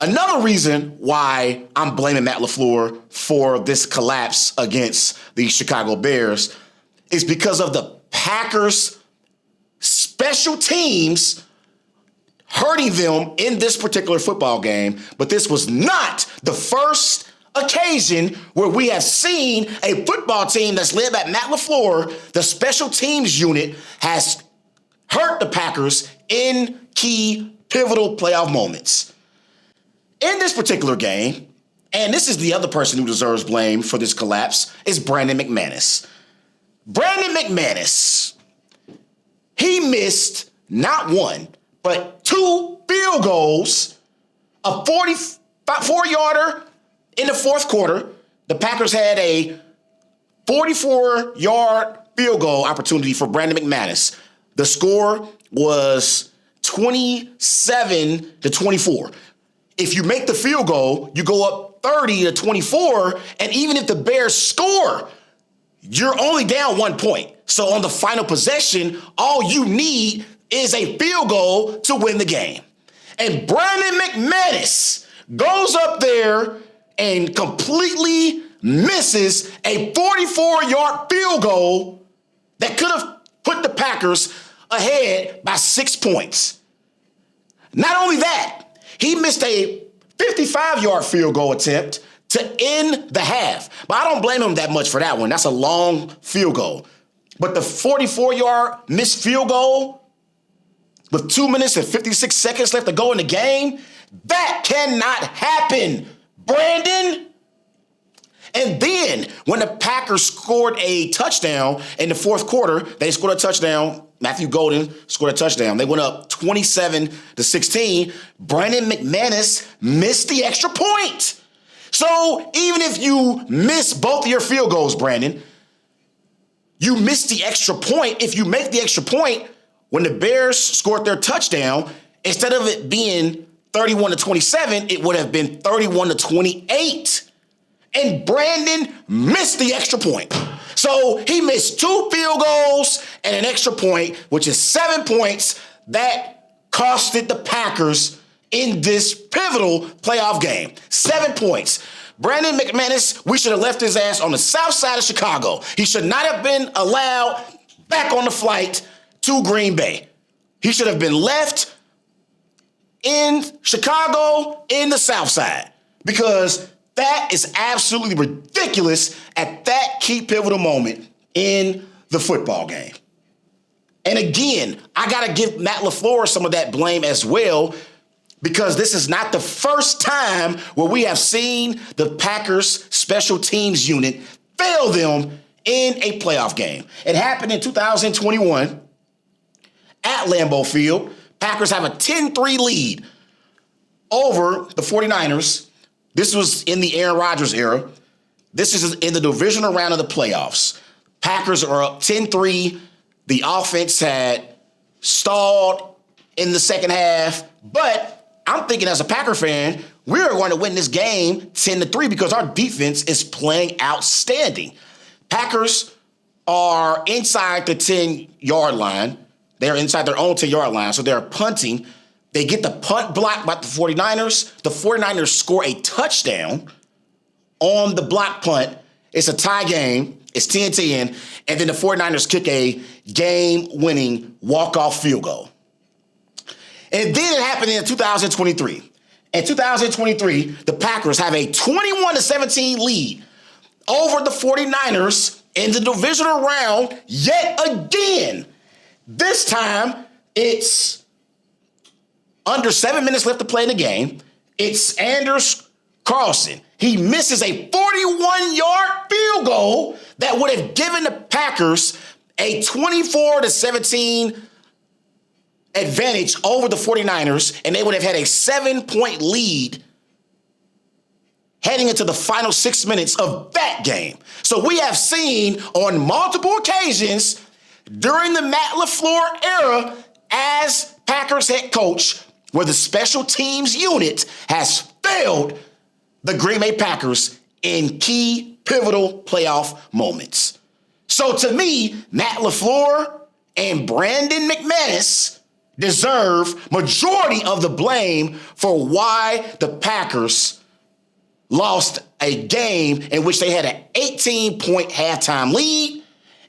Another reason why I'm blaming Matt Lafleur for this collapse against the Chicago Bears is because of the Packers' special teams hurting them in this particular football game. But this was not the first occasion where we have seen a football team that's led by Matt Lafleur, the special teams unit, has hurt the Packers in key pivotal playoff moments. In this particular game, and this is the other person who deserves blame for this collapse, is Brandon McManus. Brandon McManus, he missed not one, but 2 field goals, a 44-yarder in the fourth quarter. The Packers had a 44-yard field goal opportunity for Brandon McManus. The score was 27-24. If you make the field goal, you go up 30-24, and even if the Bears score, you're only down 1 point. So on the final possession, all you need is a field goal to win the game. And Brandon McManus goes up there and completely misses a 44-yard field goal that could have put the Packers ahead by 6 points. Not only that, he missed a 55-yard field goal attempt to end the half. But I don't blame him that much for that one. That's a long field goal. But the 44-yard missed field goal with 2 minutes and 56 seconds left to go in the game, that cannot happen, Brandon. And then when the Packers scored a touchdown in the fourth quarter, they scored a touchdown. Matthew Golden scored a touchdown. They went up 27-16. Brandon McManus missed the extra point. So even if you miss both of your field goals, Brandon, you missed the extra point. If you make the extra point, when the Bears scored their touchdown, instead of it being 31-27, it would have been 31-28. And Brandon missed the extra point. So he missed 2 field goals and an extra point, which is 7 points that costed the Packers in this pivotal playoff game. 7 points. Brandon McManus, we should have left his ass on the south side of Chicago. He should not have been allowed back on the flight to Green Bay. He should have been left in Chicago in the south side, because that is absolutely ridiculous at that key pivotal moment in the football game. And again, I got to give Matt Lafleur some of that blame as well, because this is not the first time where we have seen the Packers special teams unit fail them in a playoff game. It happened in 2021 at Lambeau Field. Packers have a 10-3 lead over the 49ers. This was in the Aaron Rodgers era. This is in the divisional round of the playoffs. Packers are up 10-3. The offense had stalled in the second half, but I'm thinking as a Packer fan, we're going to win this game 10-3 because our defense is playing outstanding. Packers are inside the 10-yard line. They're inside their own 10-yard line, so they're punting. They get the punt blocked by the 49ers. The 49ers score a touchdown on the block punt. It's a tie game. It's 10-10. And then the 49ers kick a game-winning walk-off field goal. And then it happened in 2023. In 2023, the Packers have a 21-17 lead over the 49ers in the divisional round yet again. This time, it's under 7 minutes left to play in the game. It's Anders Carlson. He misses a 41-yard field goal that would have given the Packers a 24-17 advantage over the 49ers, and they would have had a 7-point lead heading into the final 6 minutes of that game. So we have seen on multiple occasions during the Matt Lafleur era as Packers head coach where the special teams unit has failed the Green Bay Packers in key pivotal playoff moments. So to me, Matt Lafleur and Brandon McManus deserve majority of the blame for why the Packers lost a game in which they had an 18-point halftime lead.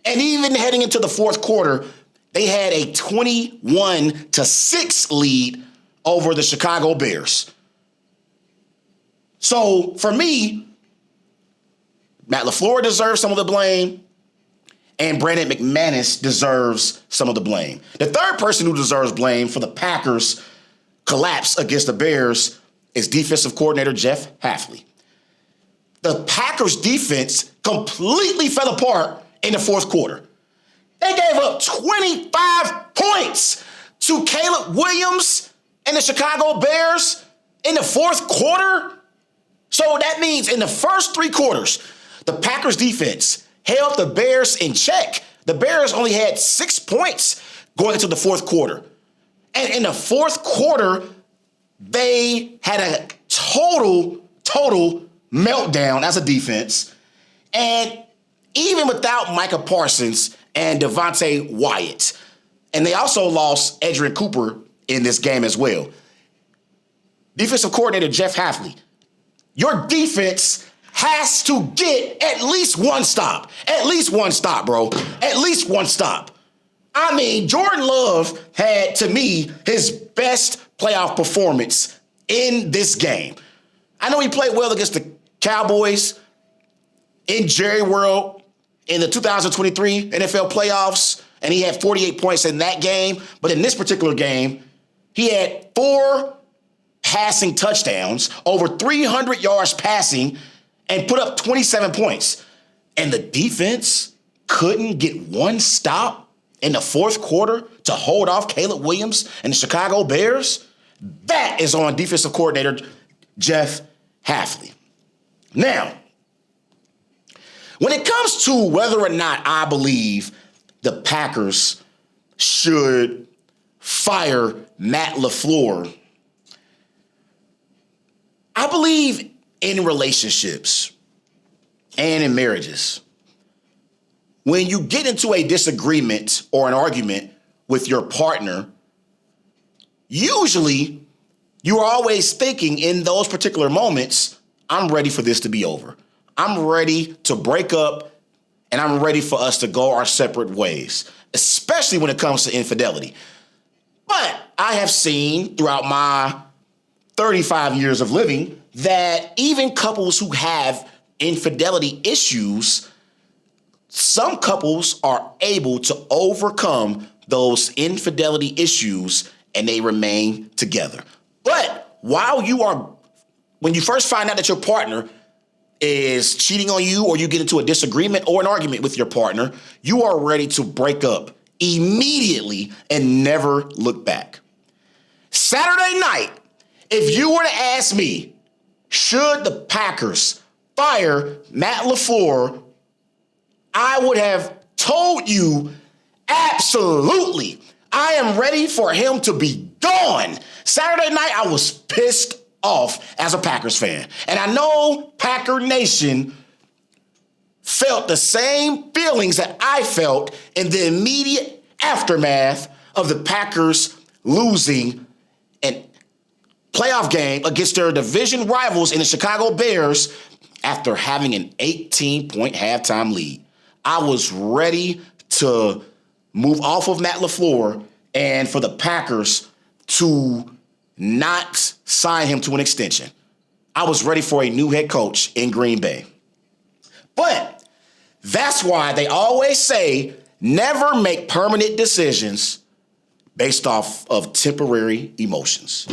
And even heading into the fourth quarter, they had a 21-6 lead over the Chicago Bears. So for me, Matt Lafleur deserves some of the blame, and Brandon McManus deserves some of the blame. The third person who deserves blame for the Packers' collapse against the Bears is defensive coordinator Jeff Hafley. The Packers' defense completely fell apart in the fourth quarter. They gave up 25 points to Caleb Williams and the Chicago Bears in the fourth quarter. So that means in the first three quarters, the Packers defense held the Bears in check. The Bears only had 6 points going into the fourth quarter. And in the fourth quarter, they had a total meltdown as a defense. And even without Micah Parsons and Devontae Wyatt, and they also lost Adrian Cooper in this game as well. Defensive coordinator Jeff Hafley, your defense has to get at least one stop. At least one stop, bro. At least one stop. I mean, Jordan Love had, to me, his best playoff performance in this game. I know he played well against the Cowboys in Jerry World in the 2023 NFL playoffs, and he had 48 points in that game. But in this particular game, he had 4 passing touchdowns, over 300 yards passing, and put up 27 points. And the defense couldn't get one stop in the fourth quarter to hold off Caleb Williams and the Chicago Bears. That is on defensive coordinator Jeff Hafley. Now, when it comes to whether or not I believe the Packers should fire Matt Lafleur, I believe in relationships and in marriages, when you get into a disagreement or an argument with your partner, usually you are always thinking in those particular moments, I'm ready for this to be over. I'm ready to break up, and I'm ready for us to go our separate ways, especially when it comes to infidelity. But I have seen throughout my 35 years of living that even couples who have infidelity issues, some couples are able to overcome those infidelity issues and they remain together. But when you first find out that your partner is cheating on you, or you get into a disagreement or an argument with your partner, you are ready to break up immediately and never look back. Saturday night, if you were to ask me, should the Packers fire Matt Lafleur, I would have told you absolutely. I am ready for him to be gone. Saturday night, I was pissed off as a Packers fan. And I know Packer Nation felt the same feelings that I felt in the immediate aftermath of the Packers losing an playoff game against their division rivals in the Chicago Bears after having an 18-point halftime lead. I was ready to move off of Matt Lafleur and for the Packers to not sign him to an extension. I was ready for a new head coach in Green Bay. But that's why they always say never make permanent decisions based off of temporary emotions.